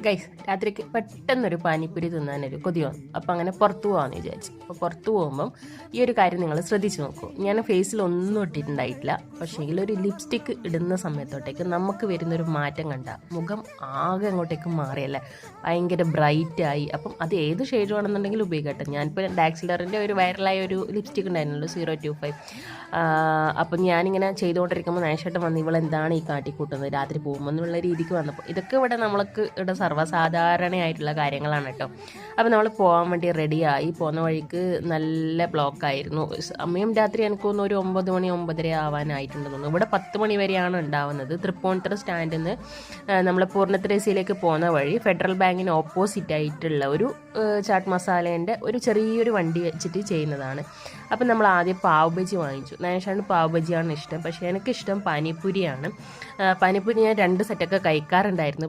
Guys രാത്രിക്ക് പെട്ടെന്നൊരു പാനിപ്പൂരി തിന്നാനൊരു കൊതി വന്നു. അപ്പം അങ്ങനെ പുറത്തു പോകാമെന്ന് വിചാരിച്ചു. അപ്പോൾ പുറത്തു പോകുമ്പം ഈ ഒരു കാര്യം നിങ്ങൾ ശ്രദ്ധിച്ച് നോക്കൂ. ഞാൻ ഫേസിൽ ഒന്നും ഇട്ടിട്ടുണ്ടായിട്ടില്ല. പക്ഷേ ഒരു ലിപ്സ്റ്റിക്ക് ഇടുന്ന സമയത്തോട്ടേക്ക് നമുക്ക് വരുന്നൊരു മാറ്റം കണ്ട മുഖം ആകെ അങ്ങോട്ടേക്ക് മാറിയല്ലേ, ഭയങ്കര ബ്രൈറ്റായി. അപ്പം അത് ഏത് ഷെയ്ഡ് വേണമെന്നുണ്ടെങ്കിലും ഉപയോഗിക്കട്ടെ. ഞാനിപ്പോൾ ഡാക്സിലറിൻ്റെ ഒരു വൈറലായ ഒരു ലിപ്സ്റ്റിക് ഉണ്ടായിരുന്നല്ലോ 025. അപ്പം ഞാനിങ്ങനെ ചെയ്തുകൊണ്ടിരിക്കുമ്പോൾ നൈഷേട്ടൻ വന്ന് ഇവളെന്താണ് ഈ കാട്ടിക്കൂട്ടുന്നത് രാത്രി പോകുമ്പോൾ എന്നുള്ള രീതിക്ക് വന്നപ്പോൾ ഇതൊക്കെ ഇവിടെ സർവ്വസാധാരണയായിട്ടുള്ള കാര്യങ്ങളാണ് കേട്ടോ. അപ്പോൾ നമ്മൾ പോകാൻ വേണ്ടി റെഡിയായി പോകുന്ന വഴിക്ക് നല്ല ബ്ലോക്കായിരുന്നു. സമയം രാത്രി എനിക്ക് തോന്നുന്നു ഒരു 9 മണി 9:30 ആവാനായിട്ടുണ്ടെന്ന് തോന്നുന്നു. ഇവിടെ 10 മണി വരെയാണ് ഉണ്ടാവുന്നത്. തൃപ്പൂണിത്തുറ സ്റ്റാൻഡിൽ നിന്ന് നമ്മൾ പൂർണ്ണത്രേസ്യയിലേക്ക് പോകുന്ന വഴി ഫെഡറൽ ബാങ്കിന് ഓപ്പോസിറ്റ് ആയിട്ടുള്ള ഒരു ചാട്ട് മസാലേൻ്റെ ഒരു ചെറിയൊരു വണ്ടി വെച്ചിട്ട് ചെയ്യുന്നതാണ്. അപ്പം നമ്മൾ ആദ്യം പാവ് ബജി വാങ്ങിച്ചു. നൈഷാണ് പാവ് ബജിയാണ് ഇഷ്ടം, പക്ഷേ എനിക്കിഷ്ടം പാനിപ്പൂരിയാണ്. പാനിപ്പൂരി ഞാൻ 2 സെറ്റൊക്കെ കഴിക്കാറുണ്ടായിരുന്നു.